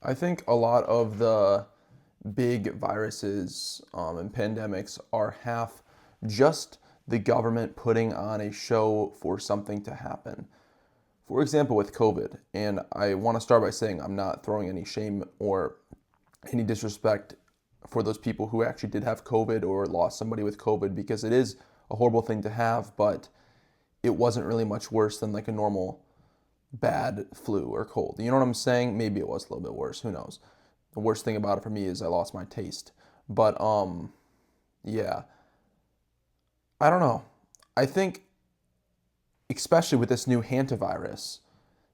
I think a lot of the big viruses and pandemics are half just the government putting on a show for something to happen. For example, with COVID, and I want to start by saying I'm not throwing any shame or any disrespect for those people who actually did have COVID or lost somebody with COVID because it is a horrible thing to have, but it wasn't really much worse than like a normal bad flu or cold. You know what I'm saying? Maybe it was a little bit worse. Who knows? The worst thing about it for me is I lost my taste. But yeah, I don't know. I think especially with this new hantavirus,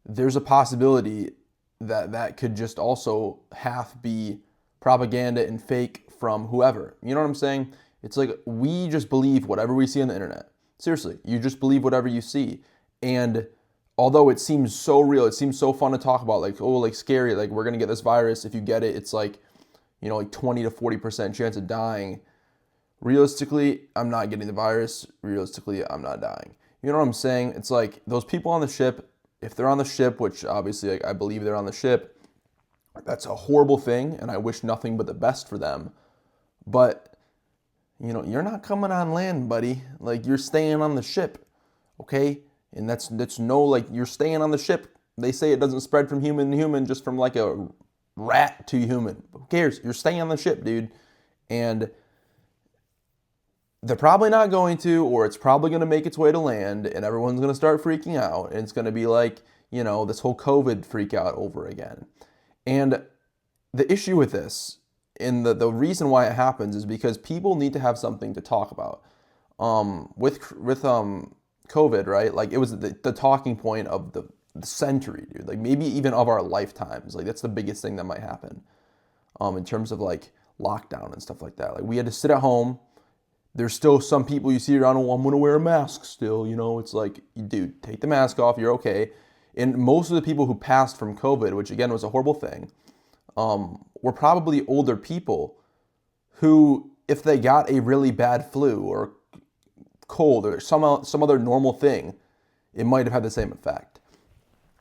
there's a possibility that that could just also half be propaganda and fake from whoever. You know what I'm saying? It's like we just believe whatever we see on the internet. Seriously, you just believe whatever you see. And although it seems so real, it seems so fun to talk about, like, oh, like scary, like we're gonna get this virus. If you get it, it's like, like 20 to 40% chance of dying. Realistically, I'm not getting the virus. Realistically, I'm not dying. You know what I'm saying? It's like those people on the ship, if they're on the ship, which obviously like, I believe they're on the ship, that's a horrible thing, and I wish nothing but the best for them. But, you're not coming on land, buddy. Like, you're staying on the ship, okay? And that's no, like, you're staying on the ship. They say it doesn't spread from human to human, just from like a rat to human. Who cares? You're staying on the ship, dude. And they're probably not going to, or it's probably going to make its way to land, and everyone's going to start freaking out, and it's going to be like, this whole COVID freak out over again. And the issue with this, and the reason why it happens, is because people need to have something to talk about. With COVID, right? Like it was the talking point of the century, dude. Like maybe even of our lifetimes. Like that's the biggest thing that might happen. In terms of like lockdown and stuff like that. Like we had to sit at home. There's still some people you see around, oh, I'm gonna wear a mask still, it's like, dude, take the mask off, you're okay. And most of the people who passed from COVID, which again was a horrible thing, were probably older people who, if they got a really bad flu or cold or some other normal thing, it might have had the same effect.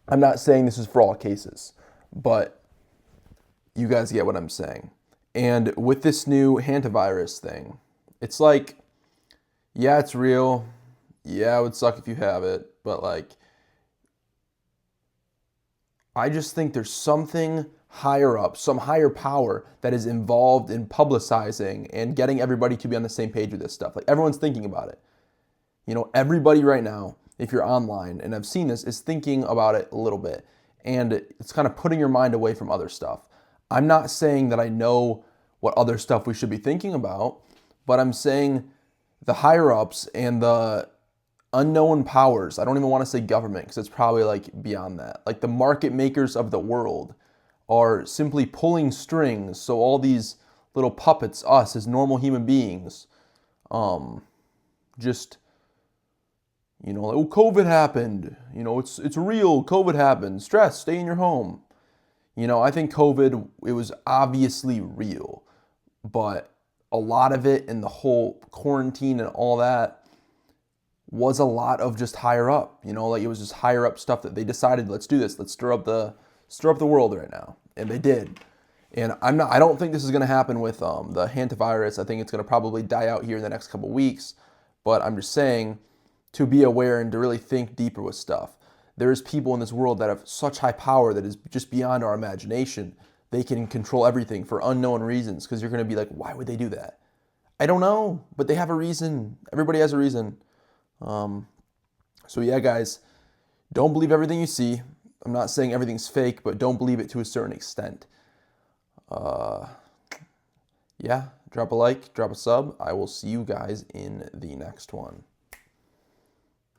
I'm not saying this is for all cases, but you guys get what I'm saying. And with this new hantavirus thing, it's like, yeah, it's real. Yeah, it would suck if you have it, but like, I just think there's something higher up, some higher power that is involved in publicizing and getting everybody to be on the same page with this stuff. Like everyone's thinking about it. Everybody right now, if you're online, and I've seen this, is thinking about it a little bit. And it's kind of putting your mind away from other stuff. I'm not saying that I know what other stuff we should be thinking about, but I'm saying the higher ups and the unknown powers, I don't even want to say government because it's probably like beyond that. Like the market makers of the world are simply pulling strings so all these little puppets, us as normal human beings, just like, oh, COVID happened. It's real. COVID happened. Stress. Stay in your home. I think COVID, it was obviously real, but a lot of it and the whole quarantine and all that was a lot of just higher up. Like it was just higher up stuff that they decided, let's do this. Let's stir up the world right now, and they did. And I don't think this is going to happen with the hantavirus. I think it's going to probably die out here in the next couple weeks. But I'm just saying, to be aware and to really think deeper with stuff. There's people in this world that have such high power that is just beyond our imagination. They can control everything for unknown reasons, because you're going to be like, why would they do that? I don't know, but they have a reason. Everybody has a reason. So yeah, guys, don't believe everything you see. I'm not saying everything's fake, but don't believe it to a certain extent. Yeah, drop a like, drop a sub. I will see you guys in the next one.